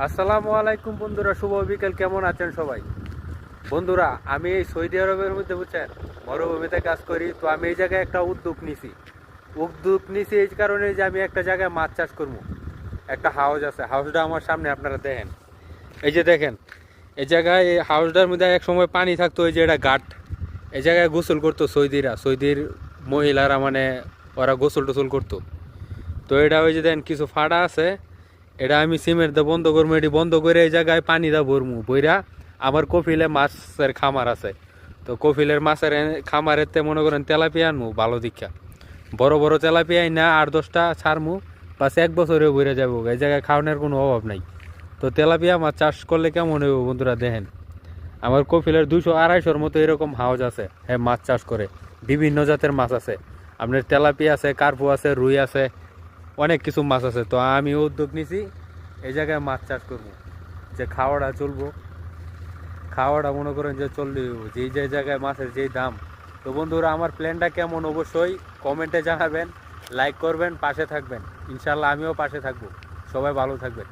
আসসালামু আলাইকুম বন্ধুরা, শুভ বিকেল। কেমন আছেন সবাই? বন্ধুরা, আমি এই সৌদি আরবের মধ্যে বুঝছেন মরুভূমিতে কাজ করি। তো আমি এই জায়গায় একটা উদ্যোগ নিছি এই কারণে যে আমি একটা জায়গায় মাছ চাষ করবো। একটা হাউস আছে, হাউসটা আমার সামনে আপনারা দেখেন। এই যে দেখেন, এই জায়গায় এই হাউসটার মধ্যে এক সময় পানি থাকতো। এই যে এটা ঘাট, এই জায়গায় গোসল করতো সৌদির মহিলারা, মানে ওরা গোসল টোসল করতো। তো এটা ওই যে দেখেন কিছু ফাড়া আছে, এটা আমি সিমেন্ট দিয়ে বন্ধ করবো। এটি বন্ধ করে এই জায়গায় পানি দা ভরমু বইরা। আমার কফিলে মাছের খামার আছে, তো কফিলের মাছের খামারেতে মনে করেন তেলাপিয়া আনমু ভালো দীক্ষা। বড় বড় তেলাপিয়াই না 8-10টা ছাড়মু, বাস 1 বছরে বইরে যাবো। এই জায়গায় খাওয়ানোর কোনো অভাব নাই। তো তেলাপিয়া মাছ চাষ করলে কেমন হইব বন্ধুরা দেখেন। আমার কফিলের 200-250-র মতো এরকম হাউস আছে, হ্যাঁ মাছ চাষ করে। বিভিন্ন জাতের মাছ আছে, আপনার তেলাপিয়া আছে, কার্পু আছে, রুই আছে, অনেক কিছু মাছ আছে। তো আমি উদ্যোগ নিছি এই জায়গায় মাছ চাষ করবো, যে খাওয়াটা মনে করেন যে চললে যেই যে জায়গায় মাছের যেই দাম। তো বন্ধুরা, আমার প্ল্যানটা কেমন অবশ্যই কমেন্টে জানাবেন, লাইক করবেন, পাশে থাকবেন। ইনশাল্লাহ আমিও পাশে থাকবো। সবাই ভালো থাকবেন।